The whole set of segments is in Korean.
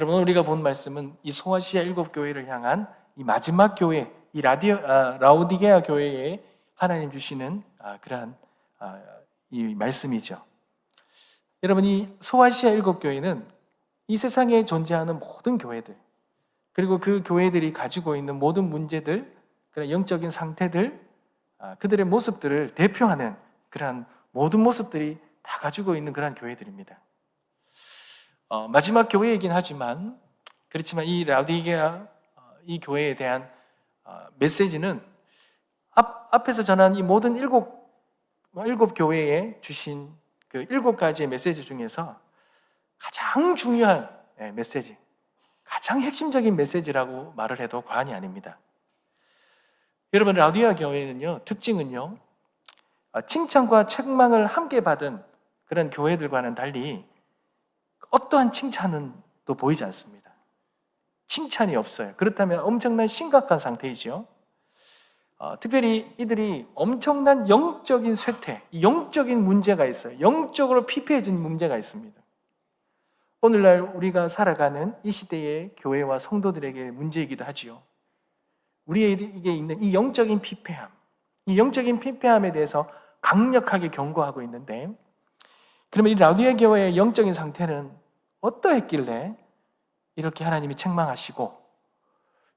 여러분, 오늘 우리가 본 말씀은 이 소아시아 7교회를 향한 이 마지막 교회, 이 라오디게아 교회에 하나님 주시는 그러한 이 말씀이죠. 여러분, 이 소아시아 7교회는 이 세상에 존재하는 모든 교회들, 그리고 그 교회들이 가지고 있는 모든 문제들, 그런 영적인 상태들, 그들의 모습들을 대표하는 그러한 모든 모습들이 다 가지고 있는 그러한 교회들입니다. 마지막 교회이긴 하지만, 그렇지만 이 라오디게아 이 교회에 대한 메시지는 앞에서 전한 이 모든 일곱 교회에 주신 그 7가지의 메시지 중에서 가장 중요한 메시지, 가장 핵심적인 메시지라고 말을 해도 과언이 아닙니다. 여러분, 라오디게아 교회는요, 특징은요, 칭찬과 책망을 함께 받은 그런 교회들과는 달리 어떠한 칭찬은 또 보이지 않습니다. 칭찬이 없어요. 그렇다면 엄청난 심각한 상태이죠. 특별히 이들이 엄청난 영적인 쇠퇴, 영적인 문제가 있어요. 영적으로 피폐해진 문제가 있습니다. 오늘날 우리가 살아가는 이 시대의 교회와 성도들에게 문제이기도 하지요. 우리에게 있는 이 영적인 피폐함, 이 영적인 피폐함에 대해서 강력하게 경고하고 있는데, 그러면 이 라오디게아 교회의 영적인 상태는 어떠했길래 이렇게 하나님이 책망하시고,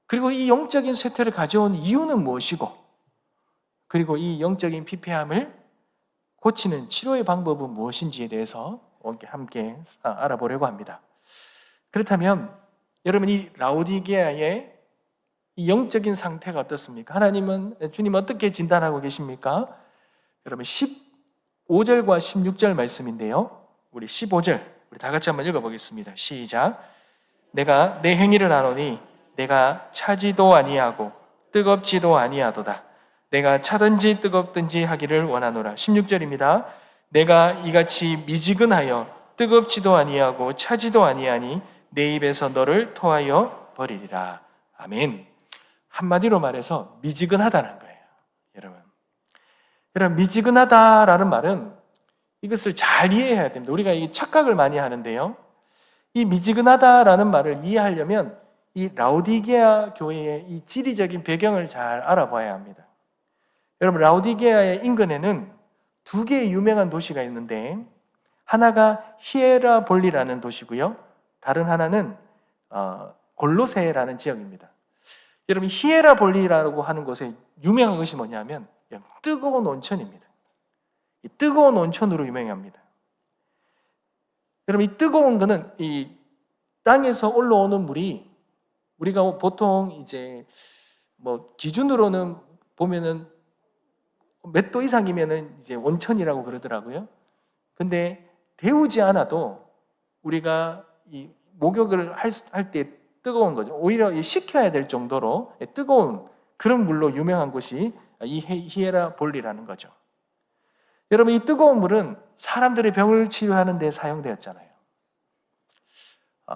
그리고 이 영적인 쇠퇴를 가져온 이유는 무엇이고, 그리고 이 영적인 피폐함을 고치는 치료의 방법은 무엇인지에 대해서 함께 알아보려고 합니다. 그렇다면 여러분, 이 라오디게아의 이 영적인 상태가 어떻습니까? 주님 어떻게 진단하고 계십니까? 여러분, 15절과 16절 말씀인데요, 우리 15절 우리 다 같이 한번 읽어보겠습니다. 시작. 내가 내 행위를 아노니 내가 차지도 아니하고 뜨겁지도 아니하도다. 내가 차든지 뜨겁든지 하기를 원하노라. 16절입니다. 내가 이같이 미지근하여 뜨겁지도 아니하고 차지도 아니하니 내 입에서 너를 토하여 버리리라. 아멘. 한마디로 말해서 미지근하다는 거예요. 여러분, 미지근하다라는 말은 이것을 잘 이해해야 됩니다. 우리가 이 착각을 많이 하는데요, 이 미지근하다라는 말을 이해하려면 이 라오디게아 교회의 이 지리적인 배경을 잘 알아봐야 합니다. 여러분, 라오디게아의 인근에는 2개의 유명한 도시가 있는데, 하나가 히에라볼리라는 도시고요, 다른 하나는 골로세라는 지역입니다. 여러분, 히에라볼리라고 하는 곳에 유명한 것이 뭐냐면 뜨거운 온천입니다. 이 뜨거운 온천으로 유명합니다. 여러분, 이 뜨거운 거는 이 땅에서 올라오는 물이, 우리가 보통 이제 기준으로는 보면은 몇 도 이상이면은 이제 온천이라고 그러더라고요. 근데 데우지 않아도 우리가 이 목욕을 할 때 뜨거운 거죠. 오히려 식혀야 될 정도로 뜨거운 그런 물로 유명한 곳이 이 히에라볼리라는 거죠. 여러분, 이 뜨거운 물은 사람들의 병을 치유하는 데 사용되었잖아요.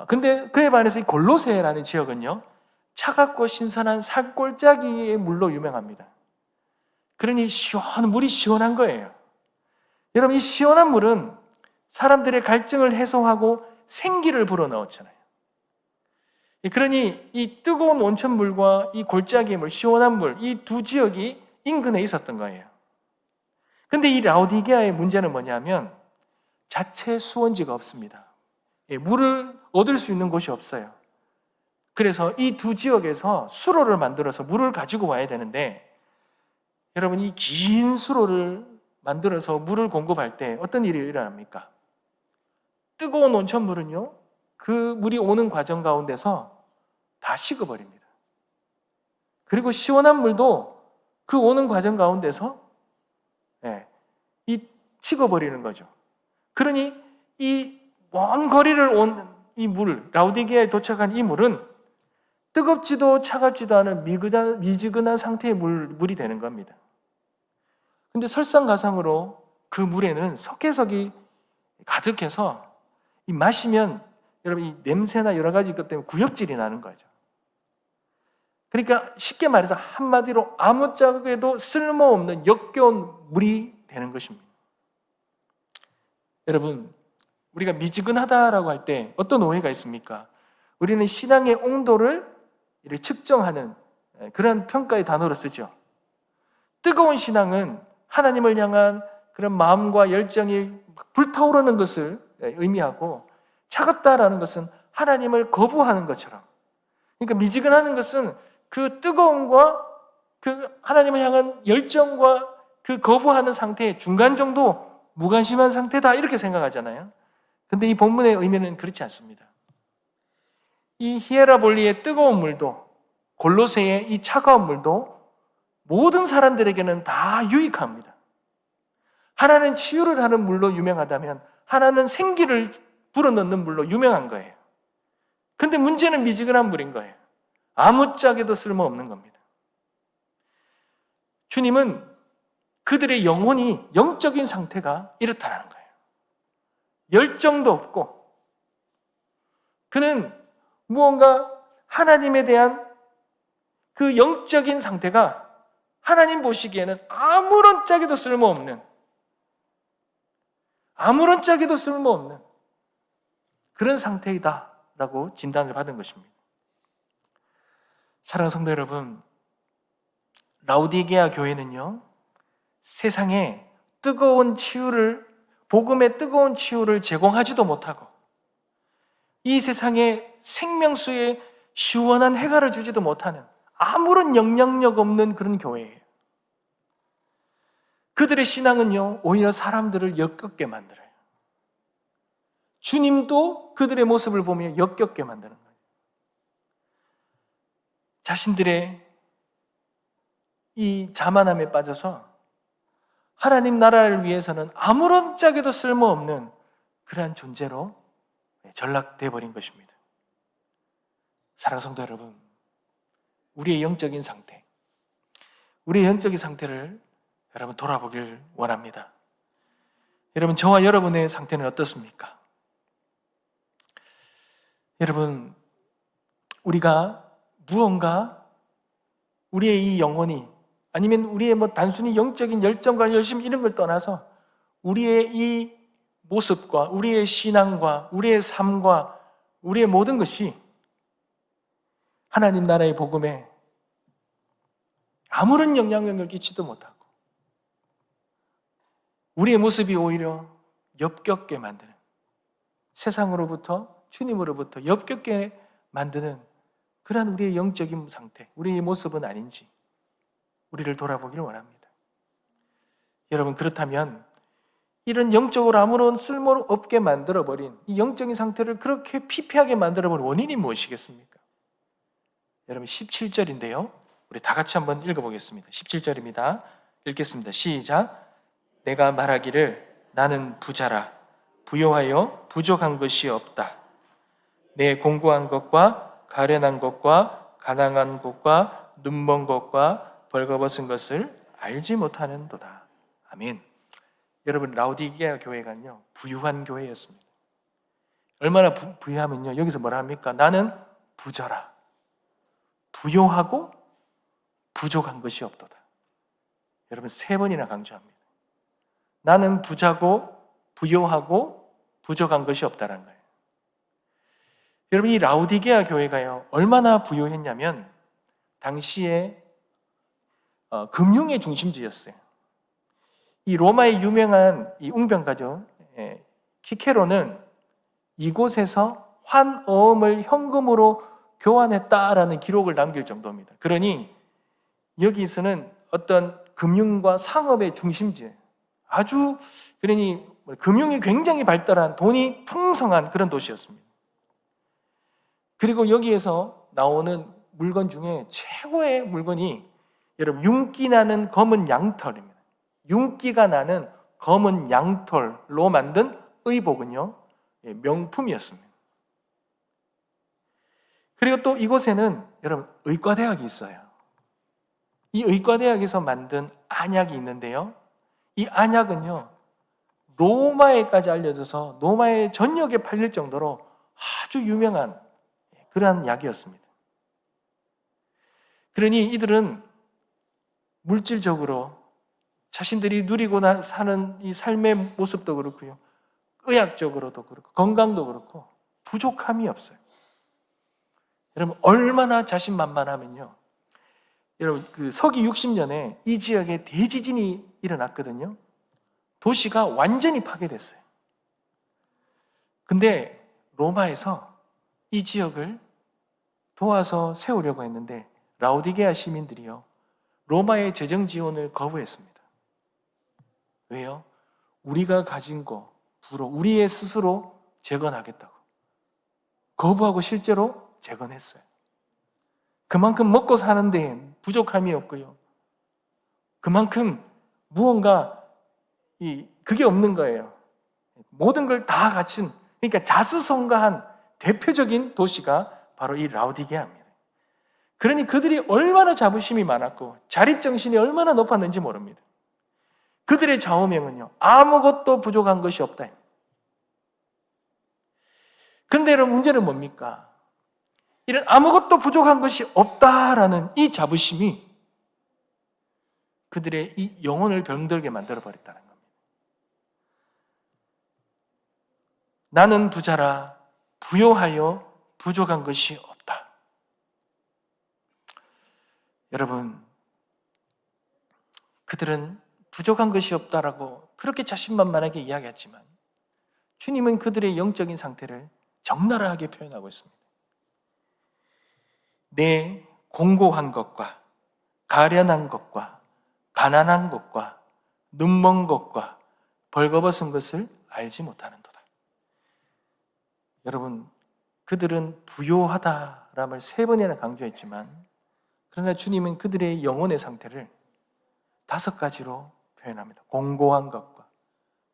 근데 그에 반해서 이 골로새라는 지역은요, 차갑고 신선한 산골짜기의 물로 유명합니다. 그러니 물이 시원한 거예요. 여러분, 이 시원한 물은 사람들의 갈증을 해소하고 생기를 불어넣었잖아요. 그러니 이 뜨거운 온천물과 이 골짜기의 물, 시원한 물, 이 두 지역이 인근에 있었던 거예요. 근데 이 라오디게아의 문제는 뭐냐면 자체 수원지가 없습니다. 물을 얻을 수 있는 곳이 없어요. 그래서 이 두 지역에서 수로를 만들어서 물을 가지고 와야 되는데, 여러분, 이 긴 수로를 만들어서 물을 공급할 때 어떤 일이 일어납니까? 뜨거운 온천물은요, 그 물이 오는 과정 가운데서 다 식어버립니다. 그리고 시원한 물도 그 오는 과정 가운데서 식어버리는 거죠. 그러니 이 먼 거리를 온 이 물, 라오디게아에 도착한 이 물은 뜨겁지도 차갑지도 않은 미지근한 상태의 물이 되는 겁니다. 근데 설상가상으로 그 물에는 석회석이 가득해서 이 마시면 여러분, 이 냄새나 여러 가지 것 때문에 구역질이 나는 거죠. 그러니까 쉽게 말해서 한마디로 아무짝에도 쓸모없는 역겨운 물이 되는 것입니다. 여러분, 우리가 미지근하다라고 할 때 어떤 오해가 있습니까? 우리는 신앙의 온도를 이렇게 측정하는 그런 평가의 단어로 쓰죠. 뜨거운 신앙은 하나님을 향한 그런 마음과 열정이 불타오르는 것을 의미하고, 차갑다라는 것은 하나님을 거부하는 것처럼, 그러니까 미지근하는 것은 그 뜨거움과 그 하나님을 향한 열정과 그 거부하는 상태의 중간 정도, 무관심한 상태다, 이렇게 생각하잖아요. 근데 이 본문의 의미는 그렇지 않습니다. 이 히에라볼리의 뜨거운 물도, 골로새의 이 차가운 물도 모든 사람들에게는 다 유익합니다. 하나는 치유를 하는 물로 유명하다면 하나는 생기를 불어넣는 물로 유명한 거예요. 근데 문제는 미지근한 물인 거예요. 아무짝에도 쓸모없는 겁니다. 주님은 그들의 영혼이, 영적인 상태가 이렇다는 거예요. 열정도 없고, 그는 무언가 하나님에 대한 그 영적인 상태가 하나님 보시기에는 아무런 짝에도 쓸모없는 그런 상태이다라고 진단을 받은 것입니다. 사랑하는 성도 여러분, 라오디게아 교회는요, 세상에 복음의 뜨거운 치유를 제공하지도 못하고, 이 세상에 생명수의 시원한 해가를 주지도 못하는 아무런 영향력 없는 그런 교회예요. 그들의 신앙은요, 오히려 사람들을 역겹게 만들어요. 주님도 그들의 모습을 보며 역겹게 만드는 거예요. 자신들의 이 자만함에 빠져서 하나님 나라를 위해서는 아무런 짝에도 쓸모없는 그러한 존재로 전락되어 버린 것입니다. 사랑하는 성도 여러분, 우리의 영적인 상태를 여러분 돌아보길 원합니다. 여러분, 저와 여러분의 상태는 어떻습니까? 여러분, 우리가 무언가 우리의 이 영혼이, 아니면 우리의 단순히 영적인 열정과 열심 이런 걸 떠나서 우리의 이 모습과 우리의 신앙과 우리의 삶과 우리의 모든 것이 하나님 나라의 복음에 아무런 영향력을 끼치도 못하고, 우리의 모습이 오히려 역겹게 만드는, 세상으로부터 주님으로부터 역겹게 만드는 그러한 우리의 영적인 상태, 우리의 모습은 아닌지 우리를 돌아보기를 원합니다. 여러분, 그렇다면 이런 영적으로 아무런 쓸모없게 만들어버린 이 영적인 상태를 그렇게 피폐하게 만들어버린 원인이 무엇이겠습니까? 여러분, 17절인데요. 우리 다 같이 한번 읽어보겠습니다. 17절입니다. 읽겠습니다. 시작. 내가 말하기를 나는 부자라, 부요하여 부족한 것이 없다. 내 공고한 것과 가련한 것과 가난한 것과 눈먼 것과 벌거벗은 것을 알지 못하는도다. 아멘. 여러분, 라오디게아 교회가요, 부유한 교회였습니다. 얼마나 부유하면요, 여기서 뭐라 합니까? 나는 부자라, 부요하고 부족한 것이 없도다. 여러분, 3번이나 강조합니다. 나는 부자고 부요하고 부족한 것이 없다는 거예요. 여러분, 이 라오디게아 교회가요, 얼마나 부유했냐면 당시에 금융의 중심지였어요. 이 로마의 유명한 이 웅변가죠, 키케로는 이곳에서 환어음을 현금으로 교환했다라는 기록을 남길 정도입니다. 그러니 여기서는 어떤 금융과 상업의 중심지예요. 그러니 금융이 굉장히 발달한, 돈이 풍성한 그런 도시였습니다. 그리고 여기에서 나오는 물건 중에 최고의 물건이 여러분, 윤기 나는 검은 양털입니다. 윤기가 나는 검은 양털로 만든 의복은요, 명품이었습니다. 그리고 또 이곳에는 여러분, 의과대학이 있어요. 이 의과대학에서 만든 안약이 있는데요, 이 안약은요, 로마에까지 알려져서 로마의 전역에 팔릴 정도로 아주 유명한 그러한 약이었습니다. 그러니 이들은 물질적으로 자신들이 누리고 사는 이 삶의 모습도 그렇고요, 의학적으로도 그렇고 건강도 그렇고 부족함이 없어요. 여러분 얼마나 자신만만하면요. 여러분 그 서기 60년에 이 지역에 대지진이 일어났거든요. 도시가 완전히 파괴됐어요. 근데 로마에서 이 지역을 도와서 세우려고 했는데 라오디게아 시민들이요, 로마의 재정 지원을 거부했습니다. 왜요? 우리가 가진 거 부로 우리의 스스로 재건하겠다고 거부하고 실제로 재건했어요. 그만큼 먹고 사는데 부족함이 없고요, 그만큼 무언가 그게 없는 거예요. 모든 걸 다 갖춘, 그러니까 자수성가한 대표적인 도시가 바로 이 라오디게아입니다. 그러니 그들이 얼마나 자부심이 많았고 자립정신이 얼마나 높았는지 모릅니다. 그들의 좌우명은요, 아무것도 부족한 것이 없다. 근데 여러분 문제는 뭡니까? 이런 아무것도 부족한 것이 없다라는 이 자부심이 그들의 이 영혼을 병들게 만들어버렸다는 겁니다. 나는 부자라 부요하여 부족한 것이 없다. 여러분, 그들은 부족한 것이 없다라고 그렇게 자신만만하게 이야기했지만 주님은 그들의 영적인 상태를 적나라하게 표현하고 있습니다. 내 공고한 것과 가련한 것과 가난한 것과 눈먼 것과 벌거벗은 것을 알지 못하는도다. 여러분, 그들은 부요하다라는 3번이나 강조했지만 그러나 주님은 그들의 영혼의 상태를 5가지로 표현합니다. 공고한 것과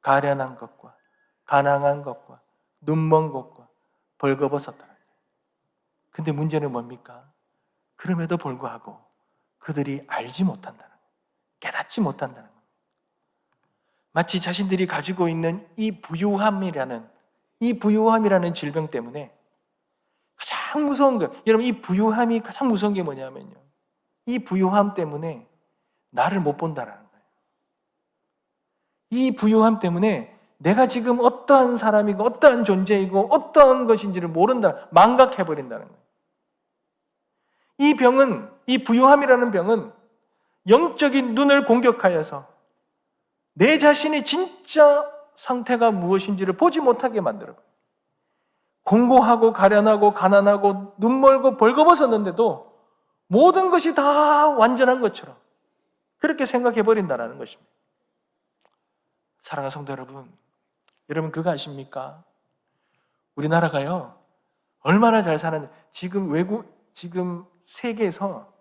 가련한 것과 가난한 것과 눈먼 것과 벌거벗었다는 거예요. 근데 문제는 뭡니까? 그럼에도 불구하고 그들이 알지 못한다는 거예요. 깨닫지 못한다는 거예요. 마치 자신들이 가지고 있는 이 부유함이라는 질병 때문에 가장 무서운 거, 여러분 이 부유함이 가장 무서운 게 뭐냐면요, 이 부유함 때문에 나를 못 본다는 거예요. 이 부유함 때문에 내가 지금 어떠한 사람이고 어떠한 존재이고 어떠한 것인지를 모른다, 망각해버린다는 거예요. 이 병은, 이 부유함이라는 병은 영적인 눈을 공격하여서 내 자신이 진짜 상태가 무엇인지를 보지 못하게 만들어요. 공고하고 가련하고 가난하고 눈멀고 벌거벗었는데도 모든 것이 다 완전한 것처럼 그렇게 생각해버린다는 것입니다. 사랑하는 성도 여러분 그거 아십니까? 우리나라가요 얼마나 잘 사는지, 지금 세계에서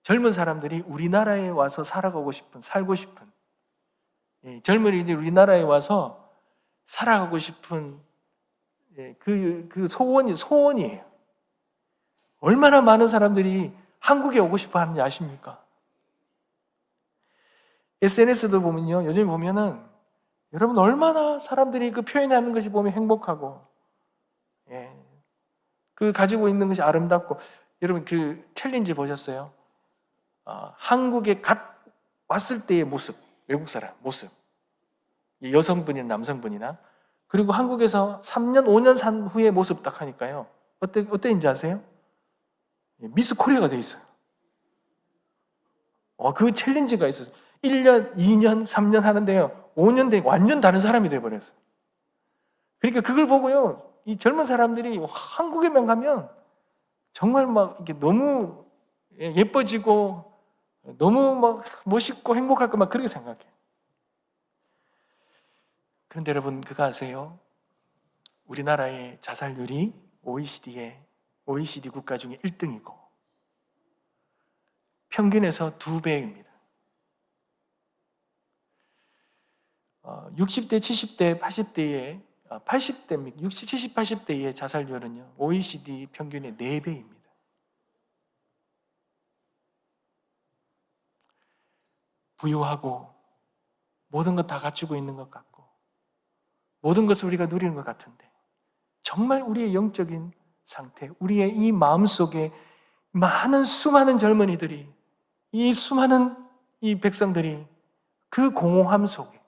젊은 사람들이 우리나라에 와서 살고 싶은 젊은이들이 우리나라에 와서 살아가고 싶은 그 소원이에요. 얼마나 많은 사람들이 한국에 오고 싶어 하는지 아십니까? SNS도 보면요, 요즘 보면은 여러분 얼마나 사람들이 그 표현하는 것이 보면 행복하고, 그 가지고 있는 것이 아름답고, 여러분 그 챌린지 보셨어요? 한국에 갓 왔을 때의 모습, 외국 사람 모습, 여성분이나 남성분이나, 그리고 한국에서 3년, 5년 산 후의 모습 딱 하니까요, 어때인지 아세요? 미스 코리아가 돼 있어요. 그 챌린지가 있어요. 1년, 2년, 3년 하는데요, 5년 되고 완전 다른 사람이 돼버렸어요. 그러니까 그걸 보고요, 이 젊은 사람들이 한국에만 가면 정말 막 이게 너무 예뻐지고 너무 막 멋있고 행복할 것만 그렇게 생각해요. 그런데 여러분 그거 아세요? 우리나라의 자살률이 OECD 국가 중에 1등이고 평균에서 2배입니다. 60대, 70대, 80대의 60, 70, 80대의 자살률은요 OECD 평균의 4배입니다. 부유하고 모든 것 다 갖추고 있는 것 같고 모든 것을 우리가 누리는 것 같은데 정말 우리의 영적인 상태, 우리의 이 마음속에 수많은 젊은이들이, 이 수많은 이 백성들이 그 공허함 속에,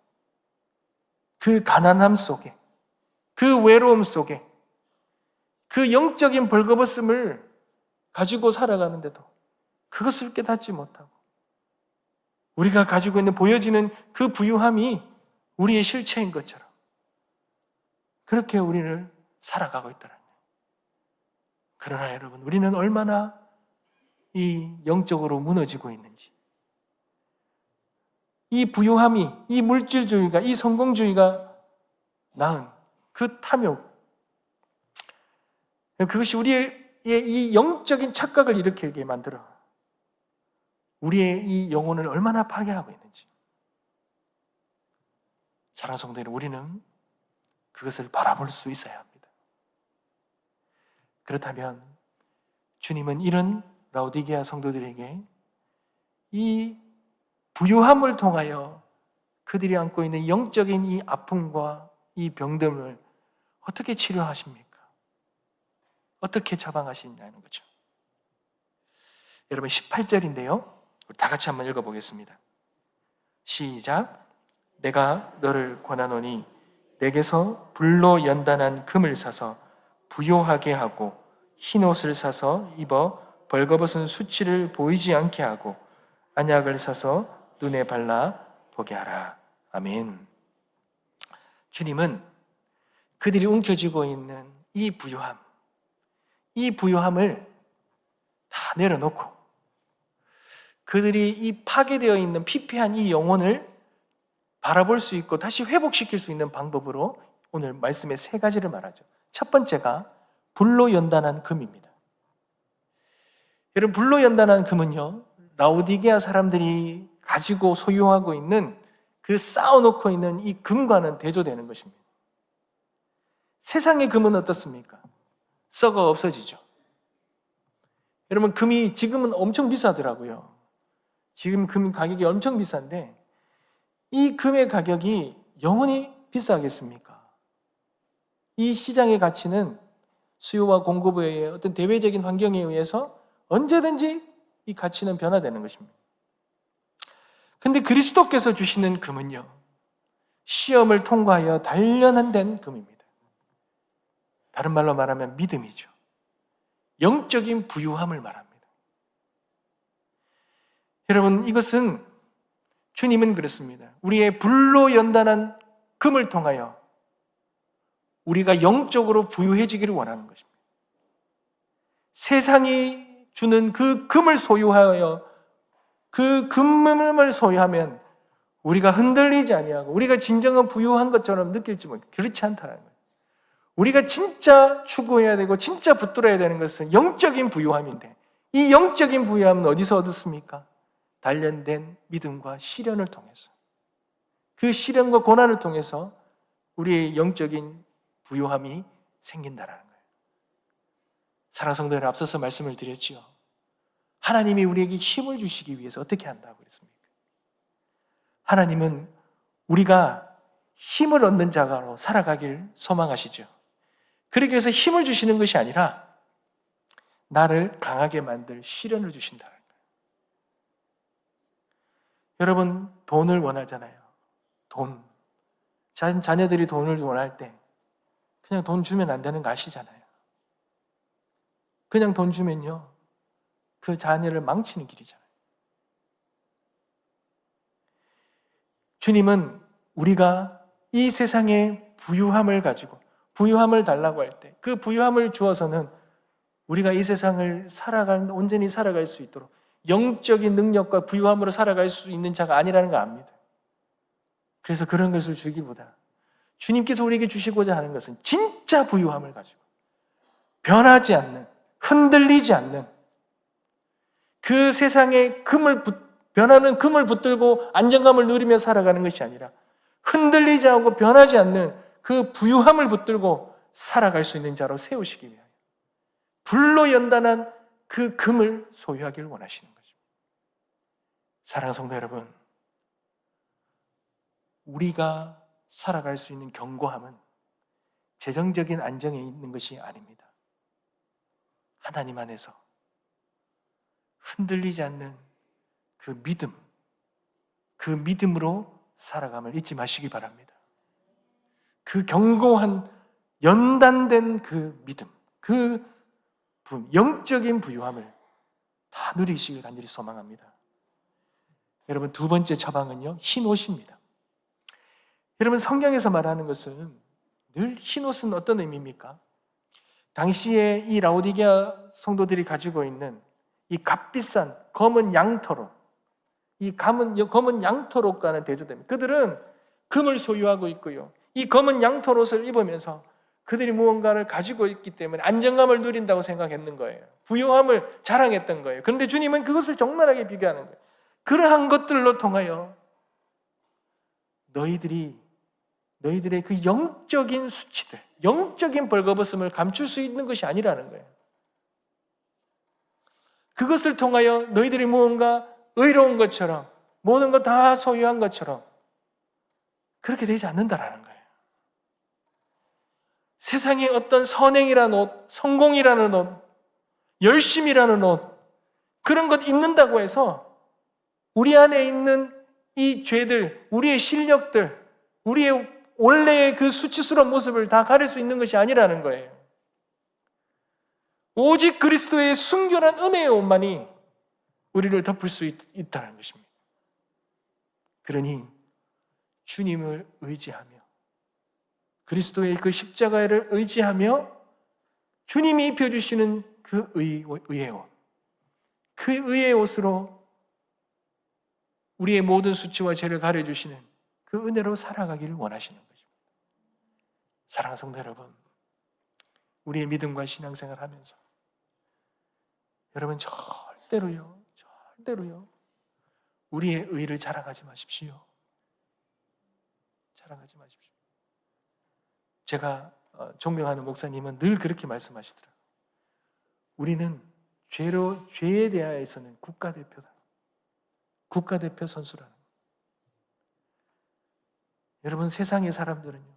그 가난함 속에, 그 외로움 속에, 그 영적인 벌거벗음을 가지고 살아가는데도 그것을 깨닫지 못하고 우리가 가지고 있는 보여지는 그 부유함이 우리의 실체인 것처럼 그렇게 우리를 살아가고 있더라고요. 그러나 여러분, 우리는 얼마나 이 영적으로 무너지고 있는지, 이 부유함이, 이 물질주의가, 이 성공주의가 낳은 그 탐욕, 그것이 우리의 이 영적인 착각을 일으키게 만들어 우리의 이 영혼을 얼마나 파괴하고 있는지. 사랑하는 성도 여러분, 우리는 그것을 바라볼 수 있어야 합니다. 그렇다면 주님은 이런 라오디게아 성도들에게 이 부유함을 통하여 그들이 안고 있는 영적인 이 아픔과 이 병듦을 어떻게 치료하십니까? 어떻게 처방하시냐는 거죠. 여러분 18절인데요. 다 같이 한번 읽어보겠습니다. 시작. 내가 너를 권하노니 내게서 불로 연단한 금을 사서 부요하게 하고 흰옷을 사서 입어 벌거벗은 수치를 보이지 않게 하고 안약을 사서 눈에 발라 보게 하라. 아멘. 주님은 그들이 움켜쥐고 있는 이 부요함, 이 부요함을 다 내려놓고 그들이 이 파괴되어 있는 피폐한 이 영혼을 바라볼 수 있고 다시 회복시킬 수 있는 방법으로 오늘 말씀의 세 가지를 말하죠. 첫 번째가 불로 연단한 금입니다. 여러분, 불로 연단한 금은요, 라오디게아 사람들이 가지고 소유하고 있는 그 쌓아놓고 있는 이 금과는 대조되는 것입니다. 세상의 금은 어떻습니까? 썩어 없어지죠. 여러분, 금이 지금은 엄청 비싸더라고요. 지금 금 가격이 엄청 비싼데 이 금의 가격이 영원히 비싸겠습니까? 이 시장의 가치는 수요와 공급의 어떤 대외적인 환경에 의해서 언제든지 이 가치는 변화되는 것입니다. 그런데 그리스도께서 주시는 금은요, 시험을 통과하여 단련된 금입니다. 다른 말로 말하면 믿음이죠. 영적인 부유함을 말합니다. 여러분, 이것은 주님은 그렇습니다. 우리의 불로 연단한 금을 통하여 우리가 영적으로 부유해지기를 원하는 것입니다. 세상이 주는 그 금을 소유하여 그 금을 소유하면 우리가 흔들리지 아니하고 우리가 진정한 부유한 것처럼 느낄지 모르겠어요. 그렇지 않다는 거예요. 우리가 진짜 추구해야 되고 진짜 붙들어야 되는 것은 영적인 부유함인데 이 영적인 부유함은 어디서 얻었습니까? 단련된 믿음과 시련을 통해서, 그 시련과 고난을 통해서 우리의 영적인 부유함이 생긴다는 거예요. 사랑하는 성도 여러분, 앞서서 말씀을 드렸지요. 하나님이 우리에게 힘을 주시기 위해서 어떻게 한다고 그랬습니까? 하나님은 우리가 힘을 얻는 자가로 살아가길 소망하시죠. 그러기 위해서 힘을 주시는 것이 아니라 나를 강하게 만들 시련을 주신다는 거예요. 여러분, 돈을 원하잖아요. 돈. 자녀들이 돈을 원할 때 그냥 돈 주면 안 되는 거 아시잖아요. 그냥 돈 주면요, 그 자녀를 망치는 길이잖아요. 주님은 우리가 이 세상의 부유함을 가지고 부유함을 달라고 할 때 그 부유함을 주어서는 우리가 이 세상을 온전히 살아갈 수 있도록 영적인 능력과 부유함으로 살아갈 수 있는 자가 아니라는 거 압니다. 그래서 그런 것을 주기보다 주님께서 우리에게 주시고자 하는 것은 진짜 부유함을 가지고 변하지 않는, 흔들리지 않는 그 세상의 변하는 금을 붙들고 안정감을 누리며 살아가는 것이 아니라 흔들리지 않고 변하지 않는 그 부유함을 붙들고 살아갈 수 있는 자로 세우시기 위하여 불로 연단한 그 금을 소유하기를 원하시는 거죠. 사랑하는 성도 여러분, 우리가 살아갈 수 있는 견고함은 재정적인 안정에 있는 것이 아닙니다. 하나님 안에서 흔들리지 않는 그 믿음, 그 믿음으로 살아감을 잊지 마시기 바랍니다. 그 견고한 연단된 그 믿음, 그 영적인 부유함을 다 누리시길 간절히 소망합니다. 여러분, 두 번째 처방은요, 흰옷입니다. 여러분, 성경에서 말하는 것은 늘 흰옷은 어떤 의미입니까? 당시에 이 라오디게아 성도들이 가지고 있는 이 값비싼 검은 양토록, 이 검은 양토록과는 대조됩니다. 그들은 금을 소유하고 있고요, 이 검은 양토록을 입으면서 그들이 무언가를 가지고 있기 때문에 안정감을 누린다고 생각했는 거예요. 부요함을 자랑했던 거예요. 그런데 주님은 그것을 적나라하게 비교하는 거예요. 그러한 것들로 통하여 너희들의 그 영적인 수치들, 영적인 벌거벗음을 감출 수 있는 것이 아니라는 거예요. 그것을 통하여 너희들이 무언가 의로운 것처럼, 모든 것 다 소유한 것처럼 그렇게 되지 않는다라는 거예요. 세상에 어떤 선행이라는 옷, 성공이라는 옷, 열심이라는 옷, 그런 것 입는다고 해서 우리 안에 있는 이 죄들, 우리의 실력들, 우리의 원래의 그 수치스러운 모습을 다 가릴 수 있는 것이 아니라는 거예요. 오직 그리스도의 순결한 은혜의 옷만이 우리를 덮을 수 있다는 것입니다. 그러니 주님을 의지하며, 그리스도의 그 십자가를 의지하며 주님이 입혀주시는 그 의의 옷, 그 의의 옷으로 우리의 모든 수치와 죄를 가려주시는 그 은혜로 살아가기를 원하시는 것입니다. 사랑하는 성도 여러분, 우리의 믿음과 신앙생활을 하면서 여러분 절대로요 우리의 의를 자랑하지 마십시오. 자랑하지 마십시오. 제가 존경하는 목사님은 늘 그렇게 말씀하시더라고요. 우리는 죄에 대하여서는 국가대표다. 국가대표 선수라는 거예요. 여러분, 세상의 사람들은요,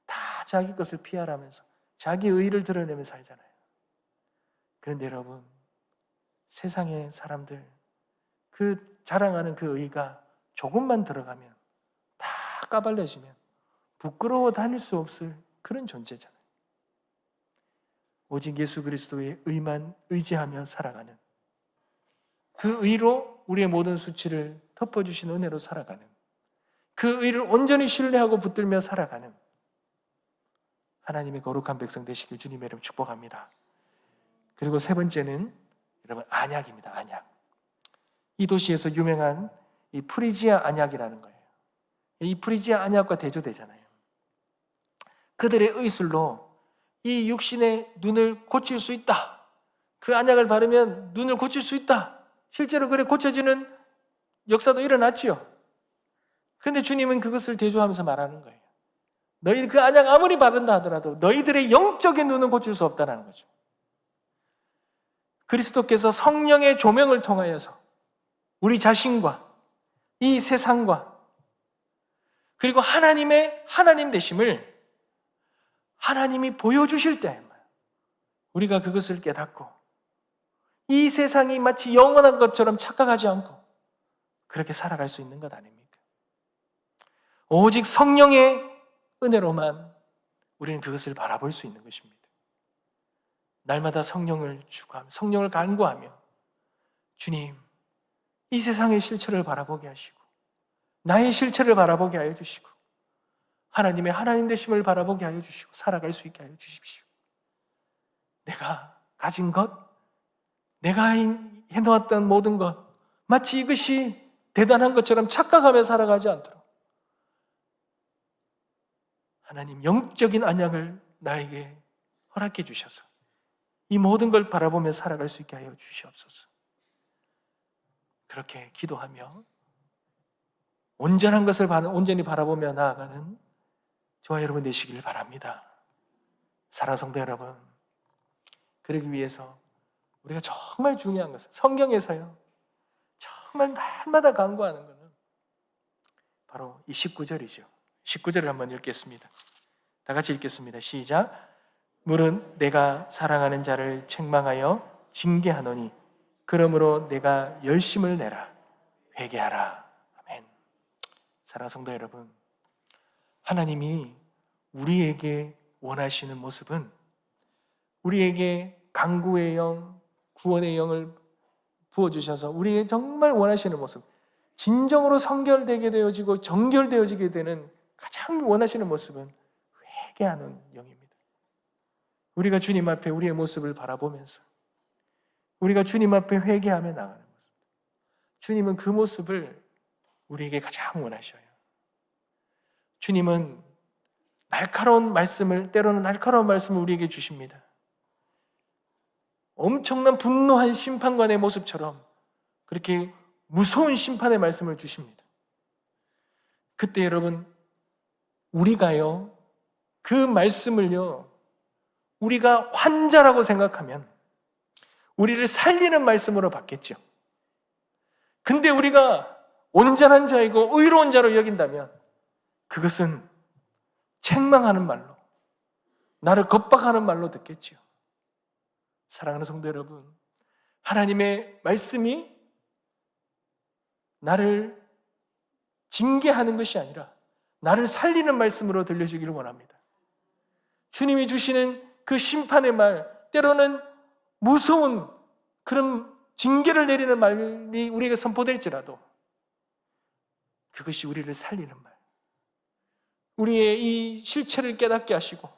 다 자기 것을 피하라면서 자기 의를 드러내며 살잖아요. 그런데 여러분, 세상의 사람들, 그 자랑하는 그 의가 조금만 들어가면 다 까발려지면 부끄러워 다닐 수 없을 그런 존재잖아요. 오직 예수 그리스도의 의만 의지하며 살아가는, 그 의로 우리의 모든 수치를 덮어주신 은혜로 살아가는, 그 의를 온전히 신뢰하고 붙들며 살아가는 하나님의 거룩한 백성 되시길 주님의 이름으로 축복합니다. 그리고 세 번째는 여러분, 안약입니다. 안약. 이 도시에서 유명한 이 프리지아 안약이라는 거예요. 이 프리지아 안약과 대조되잖아요. 그들의 의술로 이 육신의 눈을 고칠 수 있다. 그 안약을 바르면 눈을 고칠 수 있다. 실제로 그래 고쳐지는 역사도 일어났지요. 그런데 주님은 그것을 대조하면서 말하는 거예요. 너희 그 안약 아무리 바른다 하더라도 너희들의 영적인 눈은 고칠 수 없다는 거죠. 그리스도께서 성령의 조명을 통하여서 우리 자신과 이 세상과 그리고 하나님의 하나님 되심을 하나님이 보여주실 때 우리가 그것을 깨닫고 이 세상이 마치 영원한 것처럼 착각하지 않고 그렇게 살아갈 수 있는 것 아닙니까? 오직 성령의 은혜로만 우리는 그것을 바라볼 수 있는 것입니다. 날마다 성령을 추구하며 성령을 간구하며 주님, 이 세상의 실체를 바라보게 하시고 나의 실체를 바라보게 하여 주시고 하나님의 하나님 되심을 바라보게 하여 주시고 살아갈 수 있게 하여 주십시오. 내가 가진 것, 내가 해놓았던 모든 것, 마치 이것이 대단한 것처럼 착각하며 살아가지 않도록 하나님 영적인 안약을 나에게 허락해 주셔서 이 모든 걸 바라보며 살아갈 수 있게 하여 주시옵소서. 그렇게 기도하며 온전한 것을 온전히 바라보며 나아가는 저와 여러분 되시길 바랍니다. 사랑하는 성도 여러분, 그러기 위해서 우리가 정말 중요한 것은 성경에서요 정말 날마다 간구하는 것은 바로 이 19절이죠. 19절을 한번 읽겠습니다. 다 같이 읽겠습니다. 시작. 물은 내가 사랑하는 자를 책망하여 징계하노니 그러므로 내가 열심을 내라 회개하라. 아멘. 사랑하는 성도 여러분, 하나님이 우리에게 원하시는 모습은 우리에게 강구의 영, 구원의 영을 부어주셔서 우리에게 정말 원하시는 모습, 진정으로 성결되게 되어지고 정결되어지게 되는 가장 원하시는 모습은 회개하는 영입니다. 우리가 주님 앞에 우리의 모습을 바라보면서 우리가 주님 앞에 회개하며 나가는 모습, 주님은 그 모습을 우리에게 가장 원하셔요. 주님은 날카로운 말씀을, 때로는 날카로운 말씀을 우리에게 주십니다. 엄청난 분노한 심판관의 모습처럼 그렇게 무서운 심판의 말씀을 주십니다. 그때 여러분, 우리가요, 그 말씀을요, 우리가 환자라고 생각하면 우리를 살리는 말씀으로 받겠죠. 근데 우리가 온전한 자이고 의로운 자로 여긴다면 그것은 책망하는 말로, 나를 겁박하는 말로 듣겠지요. 사랑하는 성도 여러분, 하나님의 말씀이 나를 징계하는 것이 아니라 나를 살리는 말씀으로 들려주기를 원합니다. 주님이 주시는 그 심판의 말, 때로는 무서운 그런 징계를 내리는 말이 우리에게 선포될지라도 그것이 우리를 살리는 말, 우리의 이 실체를 깨닫게 하시고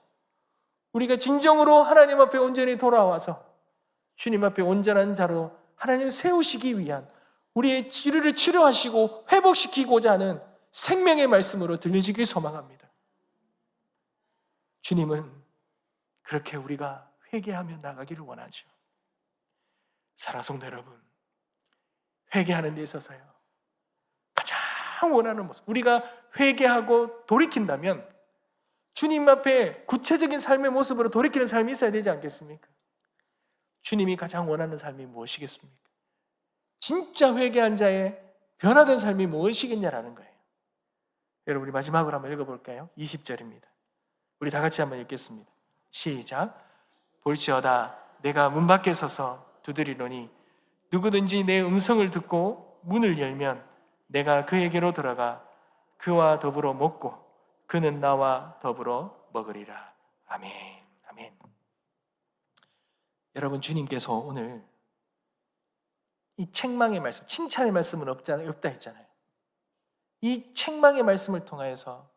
우리가 진정으로 하나님 앞에 온전히 돌아와서 주님 앞에 온전한 자로 하나님 세우시기 위한 우리의 지르를 치료하시고 회복시키고자 하는 생명의 말씀으로 들려지길 소망합니다. 주님은 그렇게 우리가 회개하며 나가기를 원하죠. 사랑하는 성도 여러분, 회개하는 데 있어서요, 가장 원하는 모습, 우리가 회개하고 돌이킨다면 주님 앞에 구체적인 삶의 모습으로 돌이키는 삶이 있어야 되지 않겠습니까? 주님이 가장 원하는 삶이 무엇이겠습니까? 진짜 회개한 자의 변화된 삶이 무엇이겠냐라는 거예요. 여러분, 우리 마지막으로 한번 읽어볼까요? 20절입니다. 우리 다 같이 한번 읽겠습니다. 시작. 볼지어다 내가 문 밖에 서서 두드리노니 누구든지 내 음성을 듣고 문을 열면 내가 그에게로 들어가 그와 더불어 먹고 그는 나와 더불어 먹으리라. 아멘. 아멘. 여러분, 주님께서 오늘 이 책망의 말씀, 칭찬의 말씀은 없다 했잖아요. 이 책망의 말씀을 통하여서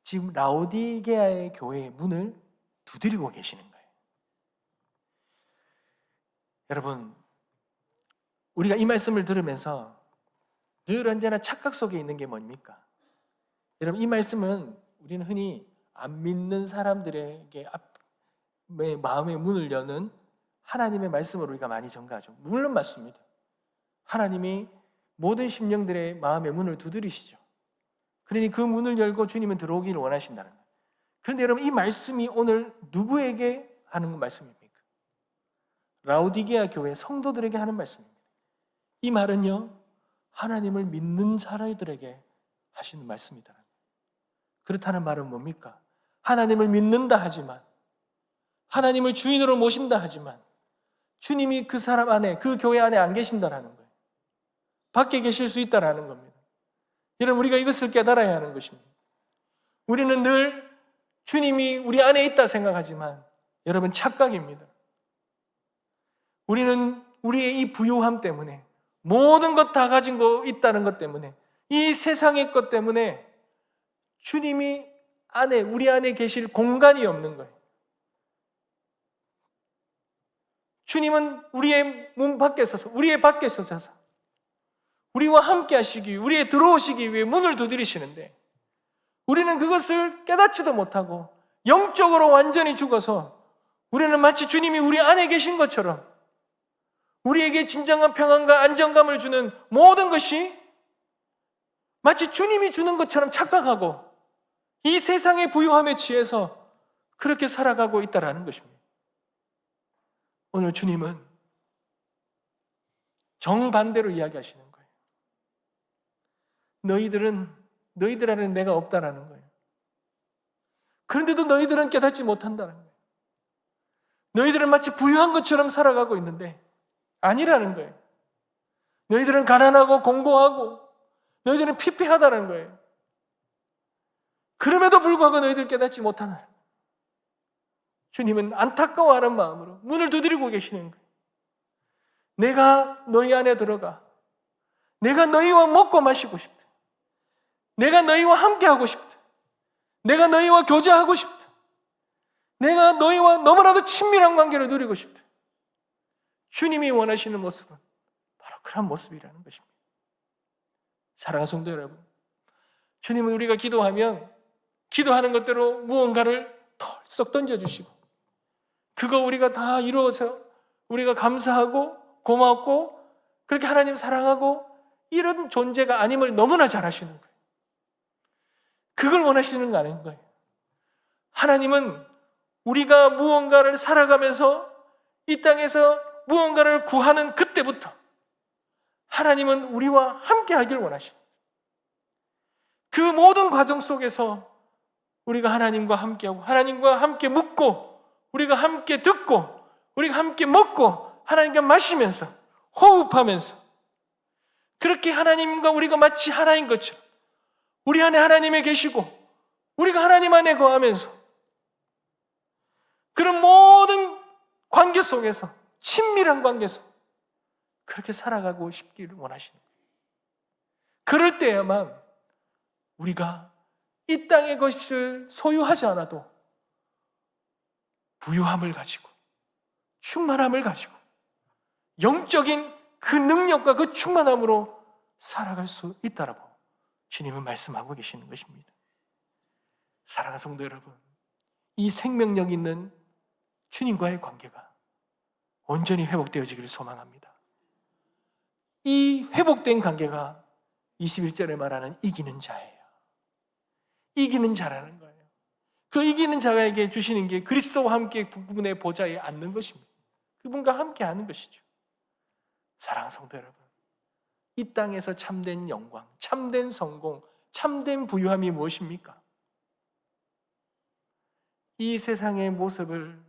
지금 라오디게아의 교회의 문을 두드리고 계시는 거예요. 여러분, 우리가 이 말씀을 들으면서 늘 언제나 착각 속에 있는 게 뭡니까? 여러분, 이 말씀은 우리는 흔히 안 믿는 사람들에게 마음의 문을 여는 하나님의 말씀으로 우리가 많이 전가하죠. 물론 맞습니다. 하나님이 모든 심령들의 마음의 문을 두드리시죠. 그러니 그 문을 열고 주님은 들어오기를 원하신다는 거예요. 그런데 여러분, 이 말씀이 오늘 누구에게 하는 말씀입니까? 라오디게아 교회 성도들에게 하는 말씀입니다. 이 말은요, 하나님을 믿는 사람들에게 하시는 말씀이다. 그렇다는 말은 뭡니까? 하나님을 믿는다 하지만, 하나님을 주인으로 모신다 하지만 주님이 그 사람 안에, 그 교회 안에 안 계신다라는 거예요. 밖에 계실 수 있다라는 겁니다. 여러분, 우리가 이것을 깨달아야 하는 것입니다. 우리는 늘 주님이 우리 안에 있다 생각하지만 여러분, 착각입니다. 우리는 우리의 이 부유함 때문에, 모든 것 다 가진 거 있다는 것 때문에, 이 세상의 것 때문에 주님이 안에, 우리 안에 계실 공간이 없는 거예요. 주님은 우리의 문 밖에 서서, 우리의 밖에 서서 우리와 함께 하시기, 우리의 들어오시기 위해 문을 두드리시는데 우리는 그것을 깨닫지도 못하고 영적으로 완전히 죽어서 우리는 마치 주님이 우리 안에 계신 것처럼 우리에게 진정한 평안과 안정감을 주는 모든 것이 마치 주님이 주는 것처럼 착각하고 이 세상의 부유함에 취해서 그렇게 살아가고 있다는 것입니다. 오늘 주님은 정반대로 이야기하시는 거예요. 너희들 안에는 내가 없다라는 거예요. 그런데도 너희들은 깨닫지 못한다는 거예요. 너희들은 마치 부유한 것처럼 살아가고 있는데 아니라는 거예요. 너희들은 가난하고 공고하고 너희들은 피폐하다는 거예요. 그럼에도 불구하고 너희들 깨닫지 못하는, 주님은 안타까워하는 마음으로 문을 두드리고 계시는 거예요. 내가 너희 안에 들어가 내가 너희와 먹고 마시고 싶다. 내가 너희와 함께하고 싶다. 내가 너희와 교제하고 싶다. 내가 너희와 너무나도 친밀한 관계를 누리고 싶다. 주님이 원하시는 모습은 바로 그런 모습이라는 것입니다. 사랑하는 성도 여러분, 주님은 우리가 기도하면 기도하는 것대로 무언가를 털썩 던져주시고 그거 우리가 다 이루어서 우리가 감사하고 고맙고 그렇게 하나님 사랑하고 이런 존재가 아님을 너무나 잘 아시는 거예요. 그걸 원하시는 거 아닌 거예요. 하나님은 우리가 무언가를 살아가면서 이 땅에서 무언가를 구하는 그때부터 하나님은 우리와 함께 하길 원하십니다. 그 모든 과정 속에서 우리가 하나님과 함께하고 하나님과 함께 묵고 우리가 함께 듣고 우리가 함께 먹고 하나님과 마시면서 호흡하면서 그렇게 하나님과 우리가 마치 하나인 것처럼 우리 안에 하나님이 계시고 우리가 하나님 안에 거하면서 그런 모든 관계 속에서 친밀한 관계에서 그렇게 살아가고 싶기를 원하시는 거예요. 그럴 때야만 우리가 이 땅의 것을 소유하지 않아도 부유함을 가지고 충만함을 가지고 영적인 그 능력과 그 충만함으로 살아갈 수 있다라고 주님은 말씀하고 계시는 것입니다. 사랑하는 성도 여러분, 이 생명력 있는 주님과의 관계가 온전히 회복되어지기를 소망합니다. 이 회복된 관계가 21절에 말하는 이기는 자예요. 이기는 자라는 거예요. 그 이기는 자에게 주시는 게 그리스도와 함께 그분의 보좌에 앉는 것입니다. 그분과 함께 하는 것이죠. 사랑하는 성도 여러분, 이 땅에서 참된 영광, 참된 성공, 참된 부유함이 무엇입니까? 이 세상의 모습을,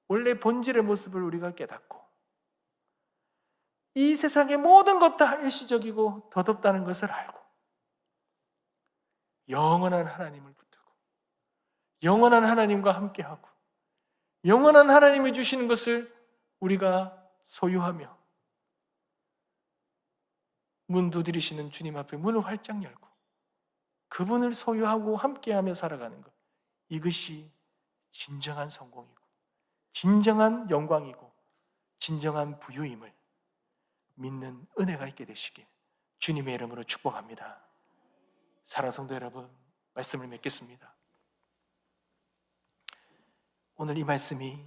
원래 본질의 모습을 우리가 깨닫고 이 세상의 모든 것 다 일시적이고 덧없다는 것을 알고 영원한 하나님을 붙들고 영원한 하나님과 함께하고 영원한 하나님이 주시는 것을 우리가 소유하며 문 두드리시는 주님 앞에 문을 활짝 열고 그분을 소유하고 함께하며 살아가는 것, 이것이 진정한 성공이고 진정한 영광이고 진정한 부유임을 믿는 은혜가 있게 되시길 주님의 이름으로 축복합니다. 사랑하는 성도 여러분, 말씀을 맺겠습니다. 오늘 이 말씀이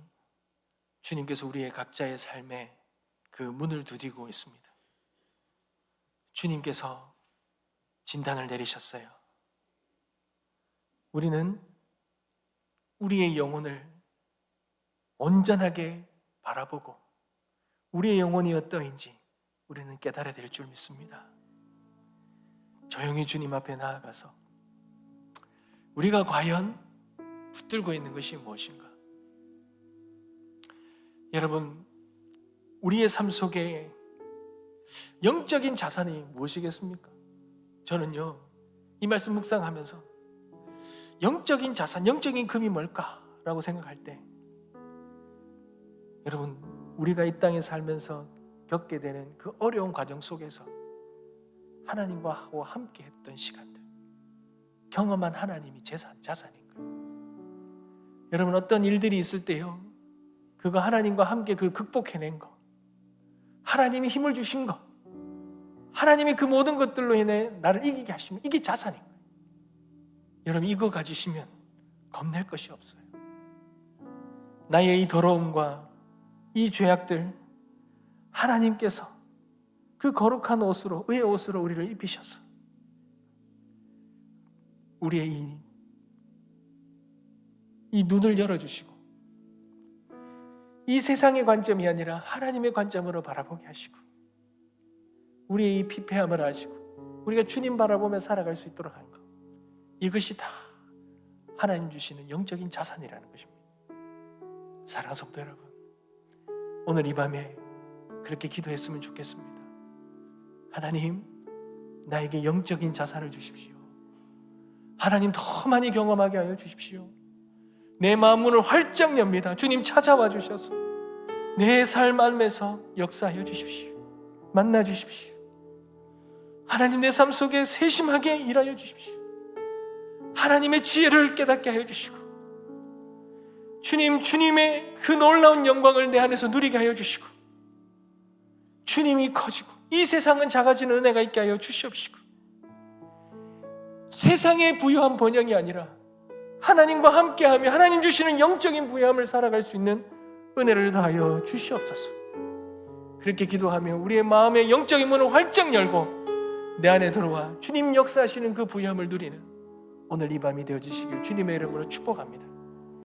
주님께서 우리의 각자의 삶에 그 문을 두드리고 있습니다. 주님께서 진단을 내리셨어요. 우리는 우리의 영혼을 온전하게 바라보고 우리의 영혼이 어떠한지 우리는 깨달아야 될 줄 믿습니다. 조용히 주님 앞에 나아가서 우리가 과연 붙들고 있는 것이 무엇인가? 여러분, 우리의 삶 속에 영적인 자산이 무엇이겠습니까? 저는요, 이 말씀 묵상하면서 영적인 자산, 영적인 금이 뭘까라고 생각할 때 여러분, 우리가 이 땅에 살면서 겪게 되는 그 어려운 과정 속에서 하나님과 함께 했던 시간들, 경험한 하나님이 자산인 거예요. 여러분, 어떤 일들이 있을 때요, 그거 하나님과 함께 그 극복해낸 거, 하나님이 힘을 주신 거, 하나님이 그 모든 것들로 인해 나를 이기게 하시면 이게 자산인 거예요. 여러분, 이거 가지시면 겁낼 것이 없어요. 나의 이 더러움과 이 죄악들, 하나님께서 그 거룩한 옷으로, 의의 옷으로 우리를 입히셔서 우리의 이 눈을 열어주시고 이 세상의 관점이 아니라 하나님의 관점으로 바라보게 하시고 우리의 이 피폐함을 아시고 우리가 주님 바라보며 살아갈 수 있도록 한 것, 이것이 다 하나님 주시는 영적인 자산이라는 것입니다. 사랑하는 성도 여러분, 오늘 이 밤에 그렇게 기도했으면 좋겠습니다. 하나님, 나에게 영적인 자산을 주십시오. 하나님, 더 많이 경험하게 하여 주십시오. 내 마음 문을 활짝 엽니다. 주님 찾아와 주셔서 내 삶에서 역사하여 주십시오. 만나 주십시오. 하나님, 내 삶 속에 세심하게 일하여 주십시오. 하나님의 지혜를 깨닫게 하여 주시고, 주님, 주님의 그 놀라운 영광을 내 안에서 누리게 하여 주시고, 주님이 커지고 이 세상은 작아지는 은혜가 있게 하여 주시옵시고, 세상의 부유한 번영이 아니라 하나님과 함께하며 하나님 주시는 영적인 부유함을 살아갈 수 있는 은혜를 더하여 주시옵소서. 그렇게 기도하며 우리의 마음의 영적인 문을 활짝 열고 내 안에 들어와 주님 역사하시는 그 부유함을 누리는 오늘 이 밤이 되어지시길 주님의 이름으로 축복합니다.